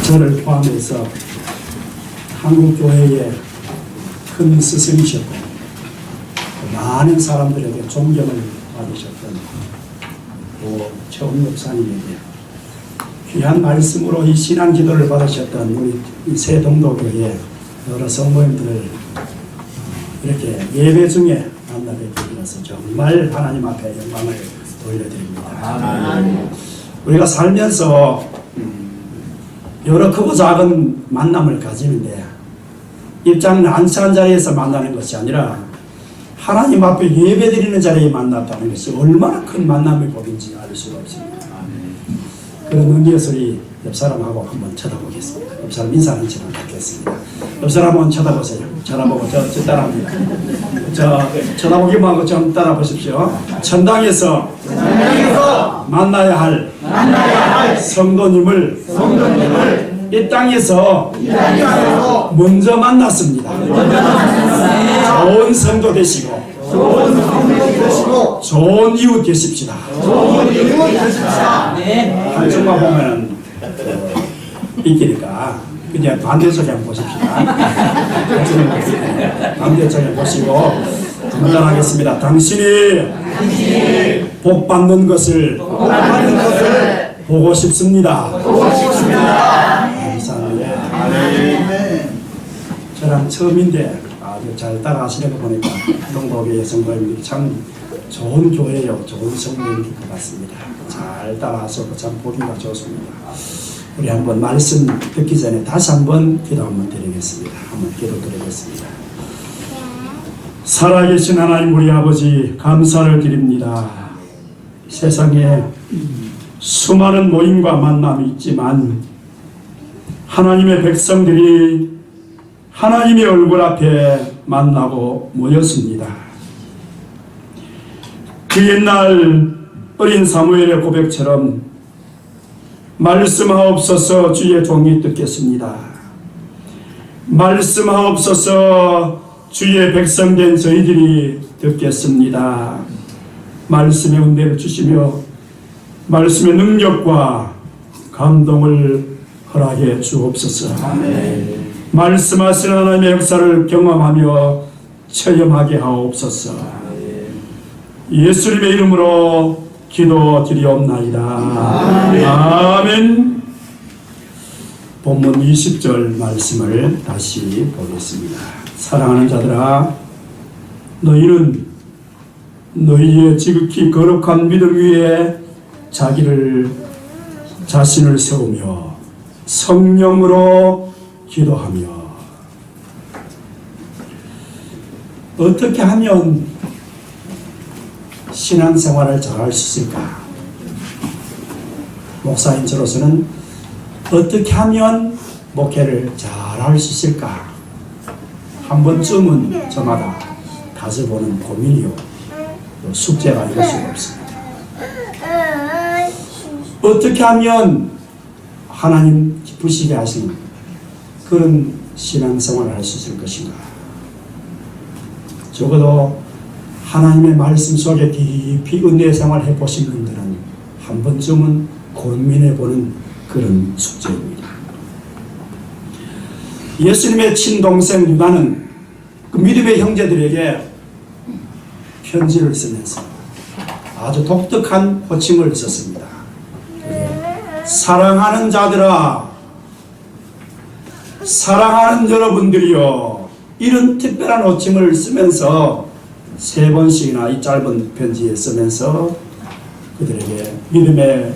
저를 포함해서 한국교회의 큰 스승이셨고 많은 사람들에게 존경을 받으셨던 최원 목사님에게 귀한 말씀으로 이 신앙 기도를 받으셨던 우리 새동도교회 여러 성도님들을 이렇게 예배 중에 만나게 되어서 정말 하나님 앞에 영광을 돌려드립니다. 우리가 살면서 여러 크고 작은 만남을 가지는데 입장 안치한 자리에서 만나는 것이 아니라 하나님 앞에 예배드리는 자리에 만났다는 것이 얼마나 큰 만남의 법인지 알 수가 없습니다. 그런 의미에서 우리 옆사람하고 한번 쳐다보겠습니다. 옆사람 인사하는 척을 갖겠습니다. 옆사람 한번 쳐다보세요. 쳐다보고 저 따라합니다. 쳐다보기만 하고 좀 따라보십시오. 천당에서 만나야 할 성도님을 이 땅에서 먼저 만났습니다. 좋은 성도 되시고 좋은 이웃 되십시다. 한쪽만 보면은 이기니까 그냥 반대쪽에 한번 보십시다. 반대쪽에 보시고 간단하겠습니다. 당신이 복 받는 것을 보고 싶습니다. 저랑 처음인데 아주 잘 따라하시는 거 보니까 동도교회 성도님들이 참 좋은 교회요, 좋은 성도님들 것 같습니다. 잘 따라하셔서 참 보기가 좋습니다. 우리 한번 말씀 듣기 전에 다시 한번 기도 한번 드리겠습니다. 한번 기도 드리겠습니다. 살아계신 하나님 우리 아버지 감사를 드립니다. 세상에 수많은 모임과 만남이 있지만 하나님의 백성들이 하나님의 얼굴 앞에 만나고 모였습니다. 그 옛날 어린 사무엘의 고백처럼 말씀하옵소서 주의 종이 듣겠습니다. 말씀하옵소서 주의 백성된 저희들이 듣겠습니다. 말씀의 은혜를 주시며 말씀의 능력과 감동을 허락해 주옵소서. 아멘. 말씀하시는 하나님의 역사를 경험하며 체험하게 하옵소서. 예수님의 이름으로 기도드리옵나이다. 아멘. 본문 20절 말씀을 다시 보겠습니다. 사랑하는 자들아, 너희는 너희의 지극히 거룩한 믿음 위에 자신을 세우며 성령으로 기도하며. 어떻게 하면 신앙생활을 잘할 수 있을까? 목사인 저로서는 어떻게 하면 목회를 잘할 수 있을까? 한 번쯤은 저마다 가져보는 고민이요, 또 숙제가 아닐 수가 없습니다. 어떻게 하면 하나님 기쁘시게 하시는 그런 신앙생활을 할 수 있을 것인가? 적어도 하나님의 말씀 속에 깊이 은혜 생활을 해보신 분들은 한 번쯤은 고민해보는 그런 숙제입니다. 예수님의 친동생 유다는 그 믿음의 형제들에게 편지를 쓰면서 아주 독특한 호칭을 썼습니다. 사랑하는 자들아, 사랑하는 여러분들이요, 이런 특별한 호칭을 쓰면서 3번씩이나 이 짧은 편지에 쓰면서 그들에게 믿음의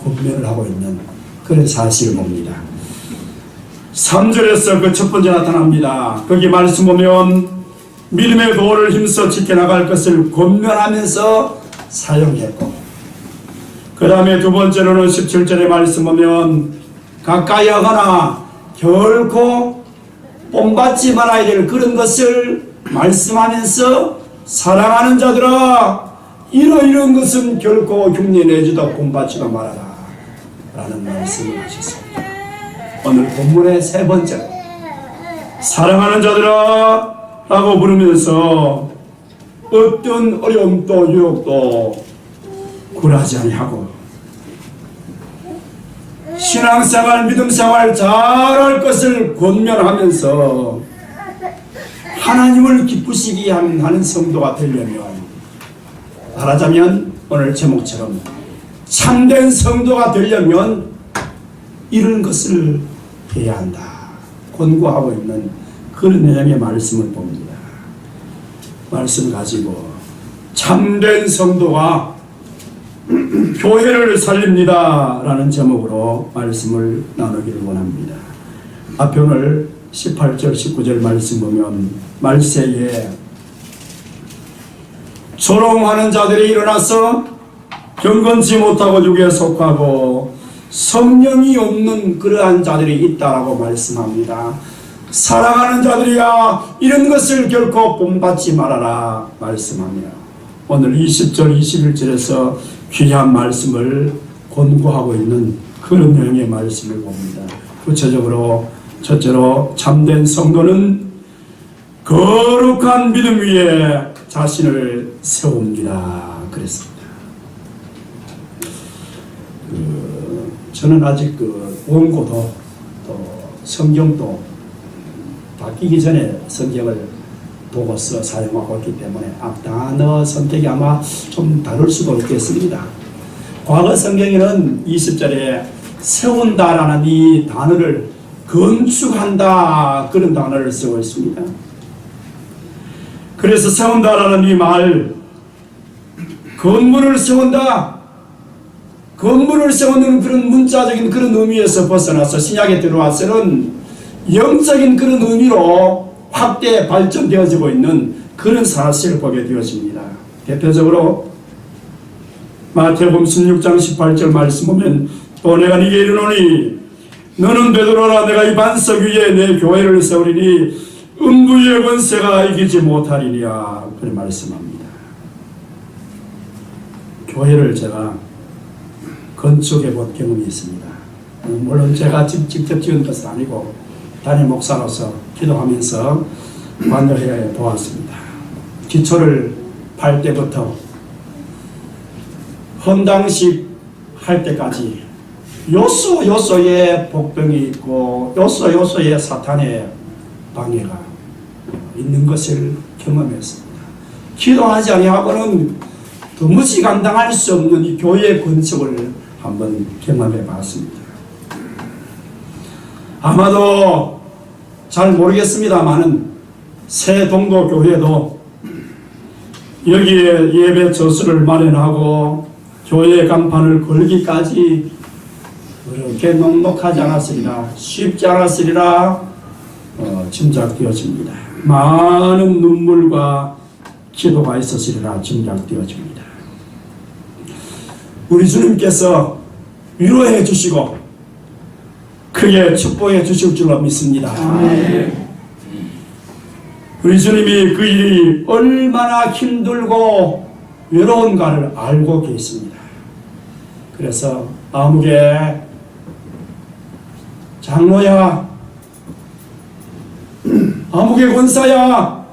권면을 하고 있는 그런 사실을 봅니다. 3절에서 그 첫 번째 나타납니다. 거기 말씀 보면 믿음의 도를 힘써 지켜나갈 것을 권면하면서 사용했고, 그 다음에 두 번째로는 17절의 말씀 보면 가까이 하거나 결코 본받지 말아야 될 그런 것을 말씀하면서 사랑하는 자들아, 이러이러한 것은 결코 흉내내지도 본받지도 말아라 라는 말씀을 하셨습니다. 오늘 본문의 3번째, 사랑하는 자들아 라고 부르면서 어떤 어려움도 유혹도 굴하지 아니하고 신앙생활, 믿음생활 잘할 것을 권면하면서 하나님을 기쁘시게 하는 성도가 되려면, 말하자면 오늘 제목처럼 참된 성도가 되려면 이런 것을 해야 한다 권고하고 있는 그런 내용의 말씀을 봅니다. 말씀 가지고 참된 성도가 교회를 살립니다 라는 제목으로 말씀을 나누기를 원합니다. 앞에 오늘 18절 19절 말씀 보면, 말세에 조롱하는 자들이 일어나서 경건치 못하고 육에 속하고 성령이 없는 그러한 자들이 있다라고 말씀합니다. 사랑하는 자들이야, 이런 것을 결코 본받지 말아라 말씀합니다. 오늘 20절 21절에서 귀한 말씀을 권고하고 있는 그런 내용의 말씀을 봅니다. 구체적으로 첫째로 참된 성도는 거룩한 믿음 위에 자신을 세웁니다 그랬습니다. 저는 아직 원고도 또 성경도 바뀌기 전에 성경을 보고서 사용하고 있기 때문에 단어 선택이 아마 좀 다를 수도 있겠습니다. 과거 성경에는 20절에 세운다라는 이 단어를 건축한다 그런 단어를 쓰고 있습니다. 그래서 세운다라는 이 말, 건물을 세운다, 건물을 세우는 그런 문자적인 그런 의미에서 벗어나서 신약에 들어와서는 영적인 그런 의미로 확대 발전되어지고 있는 그런 사실을 보게 되어집니다. 대표적으로 마태복음 16장 18절 말씀 보면, 또 내가 네게 이르노니 너는 베드로라, 내가 이 반석 위에 내 교회를 세우리니 음부의 권세가 이기지 못하리니라 그런 말씀합니다. 교회를 제가 건축해 본 경험이 있습니다. 물론 제가 직접 지은 것은 아니고 담임 목사로서 기도하면서 관여해 보았습니다. 기초를 팔 때부터 헌당식 할 때까지 요소요소에 복병이 있고 요소요소에 사탄의 방해가 있는 것을 경험했습니다. 기도하지 아니하고는 도무지 감당할 수 없는 이 교회 건축을 한번 경험해 봤습니다. 아마도 잘 모르겠습니다만은 새 동도 교회도 여기에 예배 저수를 마련하고 교회 간판을 걸기까지 그렇게 넉넉하지 않았으리라, 쉽지 않았으리라 짐작되어집니다. 많은 눈물과 기도가 있었으리라 짐작되어집니다. 우리 주님께서 위로해 주시고 크게 축복해 주실 줄로 믿습니다. 아멘. 우리 주님이 그 일이 얼마나 힘들고 외로운가를 알고 계십니다. 그래서 아무개 장로야, 아무개 권사야,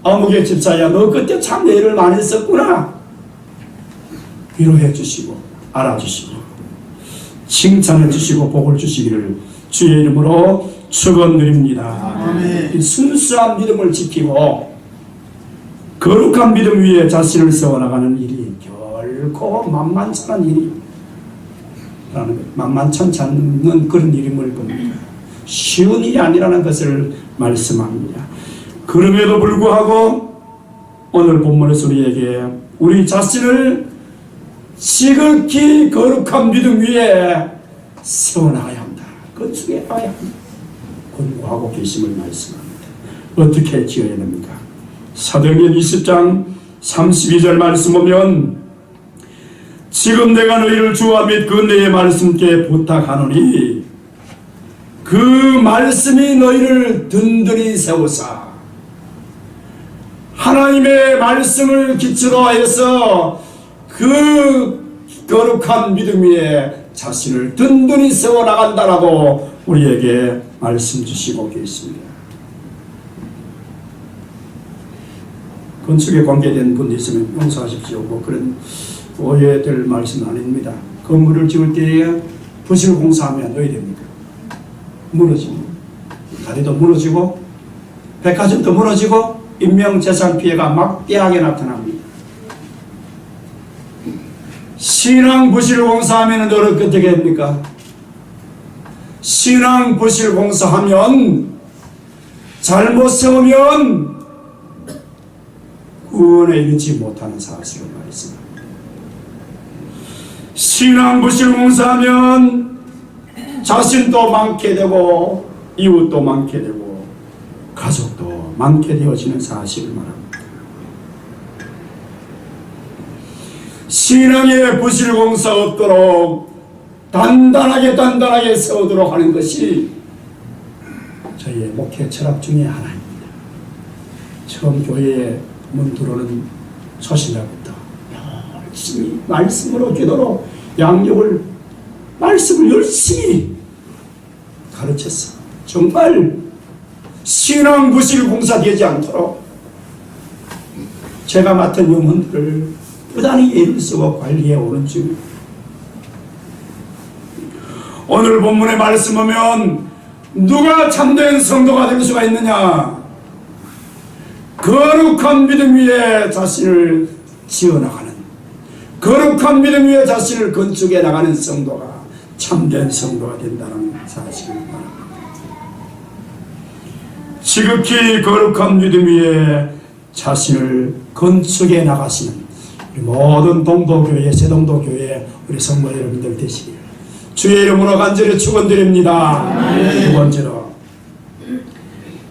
아무개 집사야, 너 그때 참 애를 많이 썼구나 위로해 주시고 알아주시고 칭찬해 주시고 복을 주시기를 주의 이름으로 축원드립니다. 이 순수한 믿음을 지키고 거룩한 믿음 위에 자신을 세워나가는 일이 결코 만만찮은 일이 만만찮지 않는 그런 일임을 봅니다. 쉬운 일이 아니라는 것을 말씀합니다. 그럼에도 불구하고 오늘 본문에서 우리에게 우리 자신을 지극히 거룩한 믿음 위에 세워나가야 한다, 건축해 나가야 한다 권고하고 계심을 말씀합니다. 어떻게 지어야 됩니까? 사도행전 20장 32절 말씀 보면, 지금 내가 너희를 주와 및 그 내의 말씀께 부탁하노니 그 말씀이 너희를 든든히 세우사, 하나님의 말씀을 기초로 해서 그 거룩한 믿음 위에 자신을 든든히 세워나간다라고 우리에게 말씀 주시고 계십니다. 건축에 관계된 분이 있으면 용서하십시오. 뭐 그런 오해될 말씀은 아닙니다. 건물을 지을 때에 부실 공사하면 어떻게 됩니까? 무너집니다. 다리도 무너지고 백화점도 무너지고 인명재산 피해가 막대하게 나타납니다. 신앙 부실 공사하면 어떻게 됩니까? 신앙 부실 공사하면 잘못 세우면 구원에 이르지 못하는 사실을 말했습니다. 신앙 부실 공사하면 자신도 많게 되고 이웃도 많게 되고 가족도 많게 되어지는 사실을 말합니다. 신앙의 부실 공사 없도록 단단하게 세우도록 하는 것이 저희의 목회 철학 중에 하나입니다. 처음 교회에 문 들어오는 초신자부터 열심히 말씀으로 기도로 양육을 말씀을 열심히 가르쳤어. 정말 신앙 부실 공사 되지 않도록 제가 맡은 영혼들을 부단히 애를 쓰고 관리해 오는 중입니다. 오늘 본문의 말씀 보면 누가 참된 성도가 될 수가 있느냐? 거룩한 믿음 위에 자신을 지어나가는, 거룩한 믿음 위에 자신을 건축해 나가는 성도가 참된 성도가 된다는 사실을 말합니다. 지극히 거룩한 믿음 위에 자신을 건축해 나가시는 우리 모든 동도교회, 새동도교회 우리 성도 여러분들 되시길 주의 이름으로 간절히 축원드립니다. 두 번째로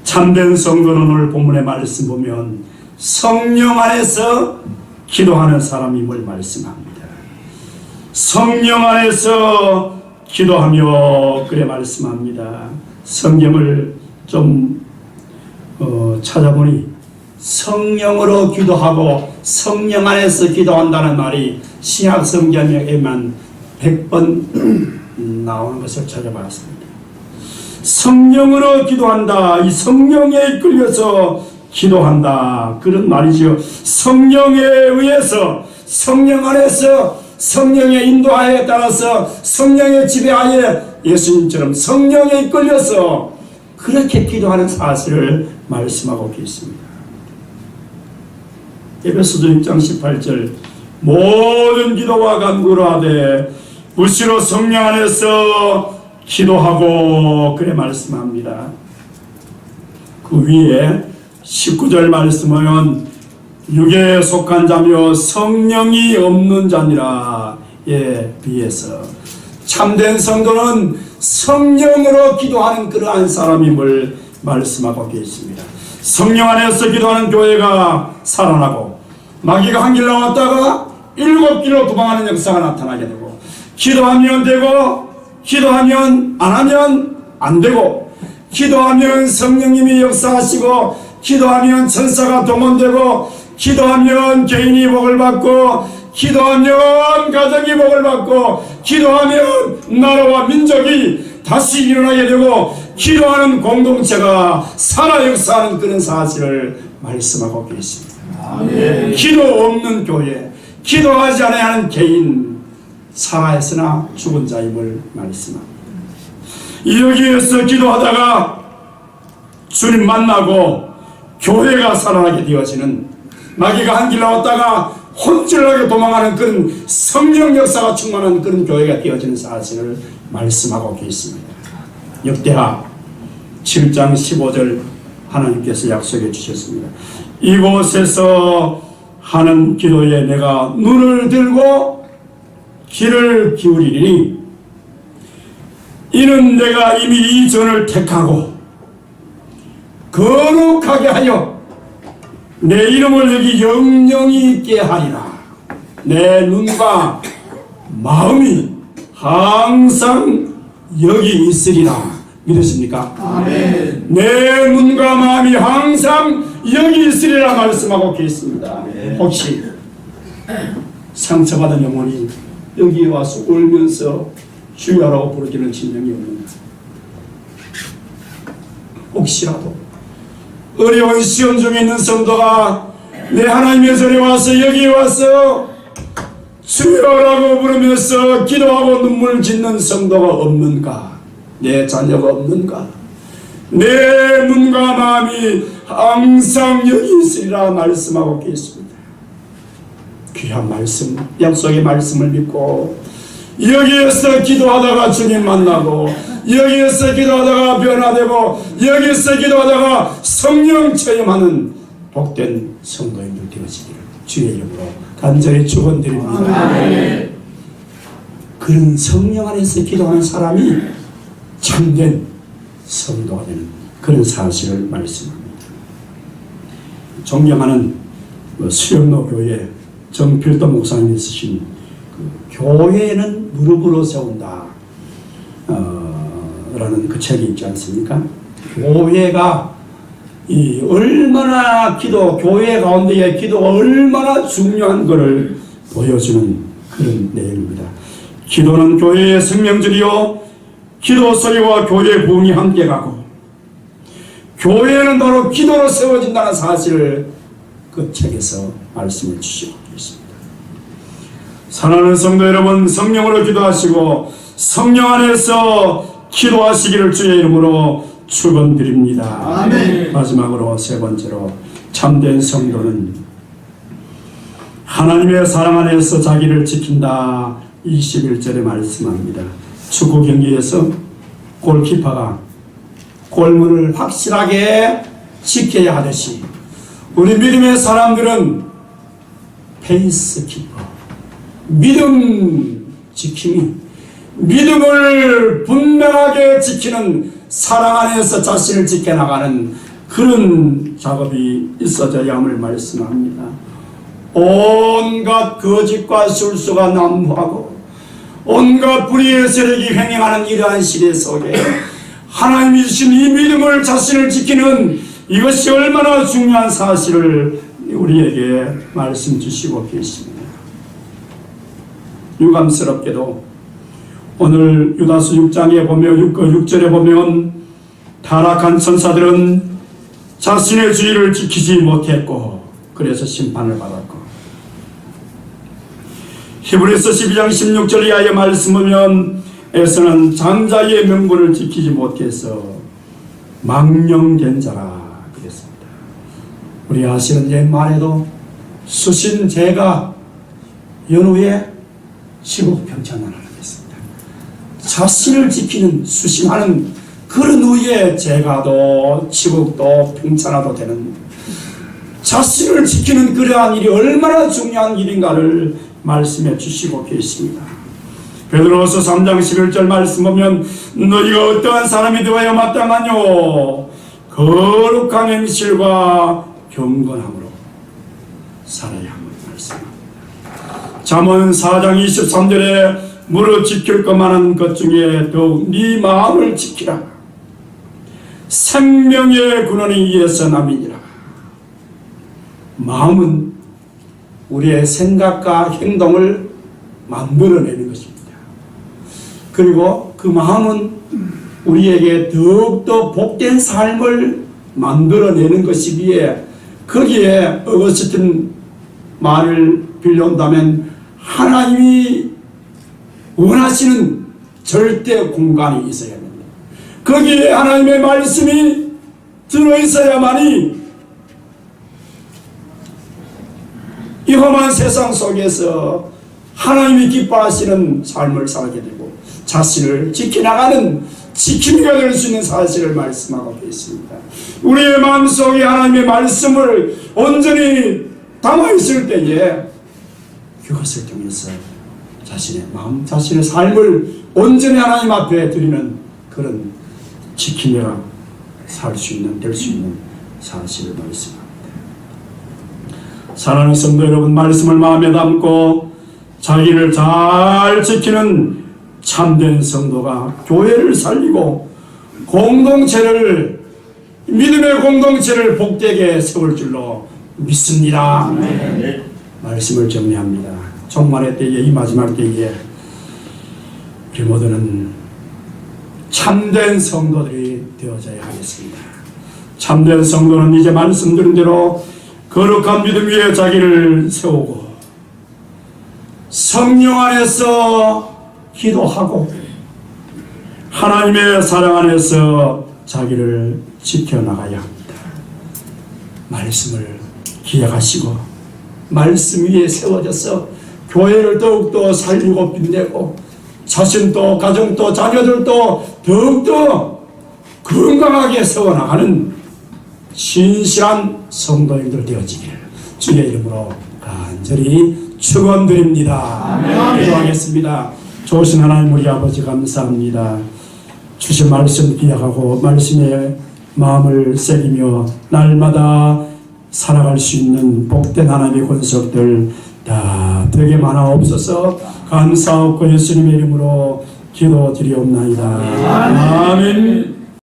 참된 성도는 오늘 본문의 말씀 보면 성령 안에서 기도하는 사람임을 말씀합니다. 성령 안에서 기도하며 그래 말씀합니다. 성경을 좀 찾아보니 성령으로 기도하고 성령 안에서 기도한다는 말이 신약 성경에만 100번 나오는 것을 찾아봤습니다. 성령으로 기도한다. 이 성령에 이끌려서 기도한다. 그런 말이죠. 성령에 의해서 성령 안에서 성령의 인도하에 따라서 성령의 지배하에 예수님처럼 성령에 이끌려서 그렇게 기도하는 사실을 말씀하고 계십니다. 에베소서 6장 18절 모든 기도와 간구를 하되 무시로 성령 안에서 기도하고 그래 말씀합니다. 그 위에 19절 말씀하면 육에 속한 자며 성령이 없는 자니라에 비해서 참된 성도는 성령으로 기도하는 그러한 사람임을 말씀하고 계십니다. 성령 안에서 기도하는 교회가 살아나고 마귀가 한 길 나왔다가 7길로 도망하는 역사가 나타나게 되고 기도하면 되고 기도하면 안 하면 안 되고 기도하면 성령님이 역사하시고 기도하면 천사가 동원되고 기도하면 개인이 복을 받고 기도하면 가정이 복을 받고 기도하면 나라와 민족이 다시 일어나게 되고 기도하는 공동체가 살아 역사하는 그런 사실을 말씀하고 계십니다. 아멘. 기도 없는 교회, 기도하지 않아야 하는 개인, 살아있으나 죽은 자임을 말씀합니다. 여기에서 기도하다가 주님 만나고 교회가 살아나게 되어지는, 마귀가 한 길 나왔다가 혼쭐나게 도망하는 그런 성령 역사가 충만한 그런 교회가 되어지는 사실을 말씀하고 계십니다. 역대하 7장 15절 하나님께서 약속해 주셨습니다. 이곳에서 하는 기도에 내가 눈을 들고 귀를 기울이리니 이는 내가 이미 이 전을 택하고 거룩하게 하여 내 이름을 여기 영영히 있게 하리라. 내 눈과 마음이 항상 여기 있으리라. 믿으십니까? 아멘. 내 눈과 마음이 항상 여기 있으리라 말씀하고 계십니다. 아멘. 혹시 상처받은 영혼이 여기에 와서 울면서 주여라고 부르기는 진명이 없는가? 혹시라도 어려운 시험 중에 있는 성도가 내 하나님의 전에 와서 여기에 와서 주여라고 부르면서 기도하고 눈물 짓는 성도가 없는가? 내 자녀가 없는가? 내 눈과 마음이 항상 여기 있으리라 말씀하고 계십니다. 귀한 말씀, 약속의 말씀을 믿고 여기에서 기도하다가 주님 만나고, 여기에서 기도하다가 변화되고, 여기에서 기도하다가 성령 체험하는 복된 성도님들 되어지기를 주의 이름으로 간절히 축원드립니다. 그런 성령 안에서 기도하는 사람이 참된 성도가 되는 그런 사실을 말씀합니다. 존경하는 수영로 교회 정필도 목사님이 쓰신 그 교회는 무릎으로 세운다 라는 그 책이 있지 않습니까? 교회가 얼마나 교회 가운데의 기도가 얼마나 중요한 것을 보여주는 그런 내용입니다. 기도는 교회의 생명줄이요, 기도 소리와 교회 부흥이 함께 가고, 교회는 바로 기도로 세워진다는 사실을 그 책에서 말씀을 주시고 있습니다. 사랑하는 성도 여러분, 성령으로 기도하시고 성령 안에서 기도하시기를 주의 이름으로 축원드립니다. 아멘. 마지막으로 세 번째로, 참된 성도는 하나님의 사랑 안에서 자기를 지킨다. 21절에 말씀합니다. 축구 경기에서 골키퍼가 골문을 확실하게 지켜야 하듯이 우리 믿음의 사람들은 페이스키퍼, 믿음 지킴이, 믿음을 분명하게 지키는 사랑 안에서 자신을 지켜나가는 그런 작업이 있어져야 함을 말씀합니다. 온갖 거짓과 술수가 난무하고 온갖 불의의 세력이 횡행하는 이러한 시대 속에 하나님이 주신 이 믿음을, 자신을 지키는 이것이 얼마나 중요한 사실을 우리에게 말씀 주시고 계십니다. 유감스럽게도 오늘 유다서 6장에 보면 6절에 보면 타락한 천사들은 자신의 주의를 지키지 못했고 그래서 심판을 받았고, 히브리서 12장 16절 이하의 말씀 보면 에서는 장자의 명분을 지키지 못해서 망령된 자라 그랬습니다. 우리 아시는 옛말에도 수신 제가 연후에 시국평천을 하겠습니다. 자신을 지키는 수신하는 그런 후에 제가도 치국도 평천화도 되는, 자신을 지키는 그러한 일이 얼마나 중요한 일인가를 말씀해 주시고 계십니다. 베드로서 3장 11절 말씀 보면 너희가 어떠한 사람이 되어야 마땅하뇨? 거룩한 행실과 경건함으로 살아야 함을 말씀합니다. 잠언 4장 23절에 무릇 지킬 것만한 것 중에 더욱 네 마음을 지키라. 생명의 근원이 이에서 남이니라. 마음은 우리의 생각과 행동을 만들어내는 것입니다. 그리고 그 마음은 우리에게 더욱더 복된 삶을 만들어내는 것이기에 거기에 어거스틴 말을 빌려온다면 하나님이 원하시는 절대 공간이 있어야 합니다. 거기에 하나님의 말씀이 들어있어야만이 이 험한 세상 속에서 하나님이 기뻐하시는 삶을 살게 되고 자신을 지켜나가는 지킴이가 될 수 있는 사실을 말씀하고 계십니다. 우리의 마음속에 하나님의 말씀을 온전히 담아있을 때에 그것을 통해서 자신의 마음, 자신의 삶을 온전히 하나님 앞에 드리는 그런 지킴이가 살 수 있는, 될 수 있는 사실을 말씀합니다. 사랑하는 성도 여러분, 말씀을 마음에 담고 자기를 잘 지키는 참된 성도가 교회를 살리고 공동체를, 믿음의 공동체를 복되게 세울 줄로 믿습니다. 네. 말씀을 정리합니다. 종말의 때에, 이 마지막 때에 우리 모두는 참된 성도들이 되어져야 하겠습니다. 참된 성도는 이제 말씀드린 대로 거룩한 믿음 위에 자기를 세우고 성령 안에서 기도하고 하나님의 사랑 안에서 자기를 지켜나가야 합니다. 말씀을 기억하시고 말씀 위에 세워져서 교회를 더욱더 살리고 빛내고 자신도 가정도 자녀들도 더욱더 건강하게 세워나가는 신실한 성도님들 되어지기를 주의 이름으로 간절히 축원드립니다. 기도하겠습니다. 좋으신 하나님 우리 아버지 감사합니다. 주신 말씀 기억하고 말씀에 마음을 새기며 날마다 살아갈 수 있는 복된 하나님의 권속들 다 되게 많아옵소서. 감사하고 예수님의 이름으로 기도드리옵나이다. 아멘.